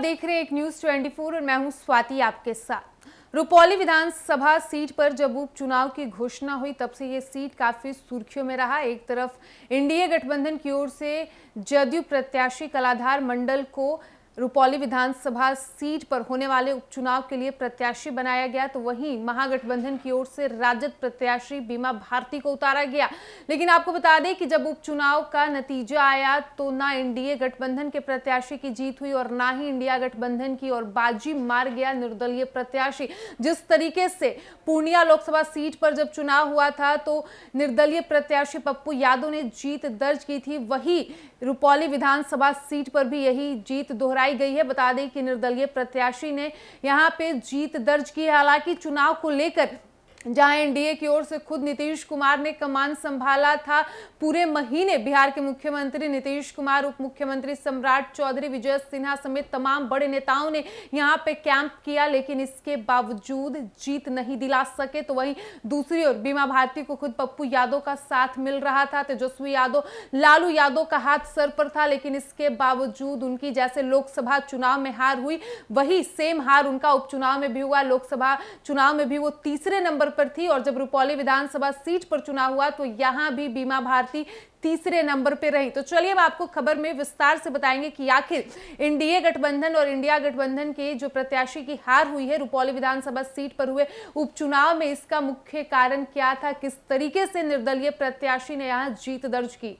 देख रहे हैं एक न्यूज़ 24 और मैं हूं स्वाति आपके साथ। रुपौली विधानसभा सीट पर जब उपचुनाव की घोषणा हुई तब से ये सीट काफी सुर्खियों में रहा। एक तरफ एनडीए गठबंधन की ओर से जदयू प्रत्याशी कलाधार मंडल को रुपौली विधानसभा सीट पर होने वाले उपचुनाव के लिए प्रत्याशी बनाया गया, तो वहीं महागठबंधन की ओर से राजद प्रत्याशी बीमा भारती को उतारा गया। लेकिन आपको बता दें कि जब उपचुनाव का नतीजा आया तो ना एनडीए गठबंधन के प्रत्याशी की जीत हुई और ना ही इंडिया गठबंधन की, और बाजी मार गया निर्दलीय प्रत्याशी। जिस तरीके से पूर्णिया लोकसभा सीट पर जब चुनाव हुआ था तो निर्दलीय प्रत्याशी पप्पू यादव ने जीत दर्ज की थी, वही रुपौली विधानसभा सीट पर भी यही जीत दोहराई गई है। बता दें कि निर्दलीय प्रत्याशी ने यहां पे जीत दर्ज की है। हालांकि चुनाव को लेकर जहां एनडीए की ओर से खुद नीतीश कुमार ने कमान संभाला था, पूरे महीने बिहार के मुख्यमंत्री नीतीश कुमार, उप मुख्यमंत्री सम्राट चौधरी, विजय सिन्हा समेत तमाम बड़े नेताओं ने यहां पे कैंप किया, लेकिन इसके बावजूद जीत नहीं दिला सके। तो वहीं दूसरी ओर बीमा भारती को खुद पप्पू यादव का साथ मिल रहा था, तेजस्वी यादव, लालू यादव का हाथ सर पर था, लेकिन इसके बावजूद उनकी जैसे लोकसभा चुनाव में हार हुई वही सेम हार उनका उपचुनाव में भी हुआ। लोकसभा चुनाव में भी वो तीसरे नंबर पर थी और जब रुपौली विधानसभा सीट पर चुनाव हुआ तो यहां भी बीमा भारती तीसरे नंबर पे रही। तो चलिए अब आपको खबर में विस्तार से बताएंगे कि आखिर एनडीए गठबंधन और इंडिया गठबंधन के जो प्रत्याशी की हार हुई है रुपौली विधानसभा सीट पर हुए उपचुनाव में, इसका मुख्य कारण क्या था, किस तरीके से निर्दलीय प्रत्याशी ने यहां जीत दर्ज की।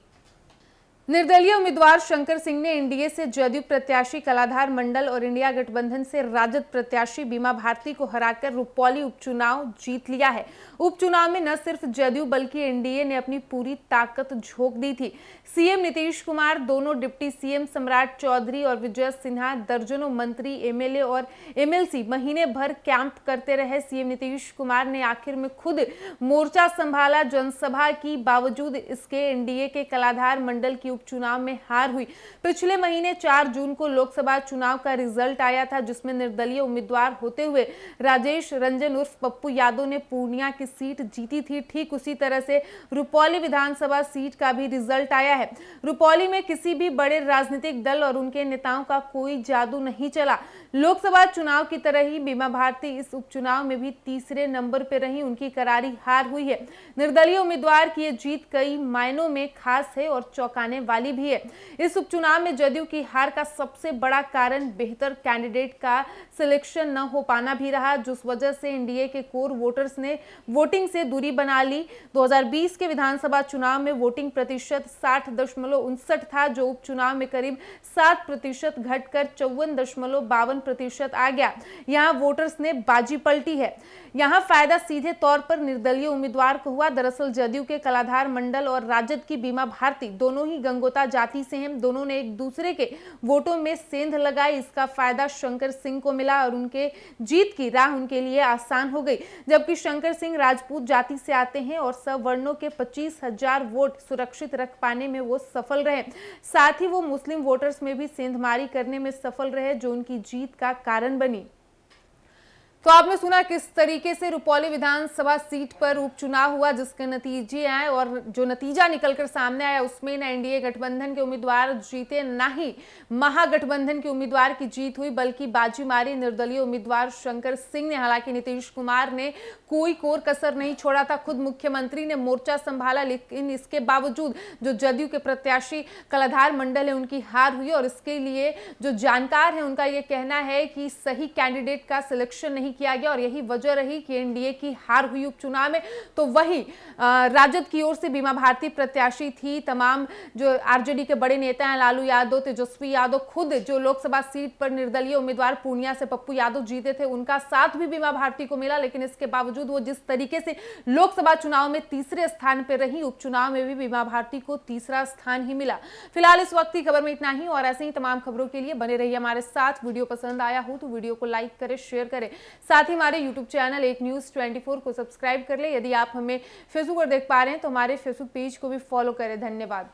निर्दलीय उम्मीदवार शंकर सिंह ने एनडीए से जदयू प्रत्याशी कलाधार मंडल और इंडिया गठबंधन से राजद प्रत्याशी बीमा भारती को हराकर रुपौली उपचुनाव जीत लिया है। उपचुनाव में न सिर्फ जदयू बल्कि एनडीए ने अपनी पूरी ताकत झोंक दी थी। सीएम नीतीश कुमार, दोनों डिप्टी सीएम सम्राट चौधरी और विजय सिन्हा, दर्जनों मंत्री, एमएलए और एमएलसी महीने भर कैंप करते रहे। सीएम नीतीश कुमार ने आखिर में खुद मोर्चा संभाला जनसभा की, बावजूद इसके एनडीए के कलाधार मंडल की उपचुनाव में हार हुई। पिछले महीने 4 जून को लोकसभा चुनाव का रिजल्ट आया था, जिसमें निर्दलीय उम्मीदवार होते हुए राजेश रंजन उर्फ पप्पू यादव ने पूर्णिया की सीट जीती थी। ठीक उसी तरह से रुपौली विधानसभा सीट का भी रिजल्ट आया है। रुपौली में किसी भी बड़े राजनीतिक दल और उनके नेताओं का कोई जादू नहीं चला। लोकसभा चुनाव की तरह ही बीमा भारती इस उपचुनाव में भी तीसरे नंबर पर रही, उनकी करारी हार हुई है। निर्दलीय उम्मीदवार की यह जीत कई मायनों में खास है और चौंकाने वाली भी है। इस उपचुनाव में जदयू की हार का सबसे बड़ा कारण बेहतर कैंडिडेट का सिलेक्शन न हो पाना भी रहा, जिस वजह से एनडीए के कोर वोटर्स ने वोटिंग से दूरी बना ली। 2020 के विधानसभा चुनाव में वोटिंग प्रतिशत 60.59 था, जो उपचुनाव में करीब 7% घटकर 54.52% आ गया। यहां वोटर्स ने बाजी पलटी है। यहां फायदा सीधे तौर पर निर्दलीय उम्मीदवार को हुआ। दरअसल जदयू के कलाधार मंडल और राजद की बीमा भारती दोनों ही गंगोता जाति से हैं। दोनों ने एक दूसरे के वोटों में सेंध लगाई। इसका फायदा शंकर सिंह को मिला और उनके जीत की राह उनके लिए आसान हो गई। जबकि शंकर सिंह राजपूत जाति से आते हैं और सवर्णों के 25,000 वोट सुरक्षित रख पाने में वो सफल रहे। साथ ही वो मुस्लिम वोटर्स में भी सेंधमारी करने में सफल रहे, जो उनकी जीत का कारण बनी। तो आपने सुना किस तरीके से रुपौली विधानसभा सीट पर उपचुनाव हुआ, जिसके नतीजे आए और जो नतीजा निकलकर सामने आया उसमें ना एनडीए गठबंधन के उम्मीदवार जीते, ना ही महागठबंधन के उम्मीदवार की जीत हुई, बल्कि बाजी मारी निर्दलीय उम्मीदवार शंकर सिंह ने। हालांकि नीतीश कुमार ने कोई कोर कसर नहीं छोड़ा था, खुद मुख्यमंत्री ने मोर्चा संभाला, लेकिन इसके बावजूद जो जदयू के प्रत्याशी कलाधार मंडल है उनकी हार हुई। और इसके लिए जो जानकार है उनका यह कहना है कि सही कैंडिडेट का सिलेक्शन नहीं किया गया और यही वजह रही कि एनडीए की हार हुई उपचुनाव में। तो वही राजद की ओर से बीमा भारती प्रत्याशी थी। तमाम जो आरजेडी के बड़े नेता हैं, लालू यादव, तेजस्वी यादव, खुद जो लोकसभा सीट पर निर्दलीय उम्मीदवार पूर्णिया से पप्पू यादव जीते थे, उनका साथ भी बीमा भारती को मिला। लेकिन इसके बावजूद वो जिस तरीके से लोकसभा चुनाव में तीसरे स्थान पर रही, उपचुनाव में भी बीमा भारती को तीसरा स्थान ही मिला। फिलहाल इस वक्त की खबर में इतना ही और ऐसे ही तमाम खबरों के लिए बने रहिए हमारे साथ। वीडियो पसंद आया हो तो वीडियो को लाइक करें, शेयर करें, साथ ही हमारे यूट्यूब चैनल एक न्यूज़ 24 को सब्सक्राइब कर ले। यदि आप हमें फेसबुक पर देख पा रहे हैं तो हमारे फेसबुक पेज को भी फॉलो करें। धन्यवाद।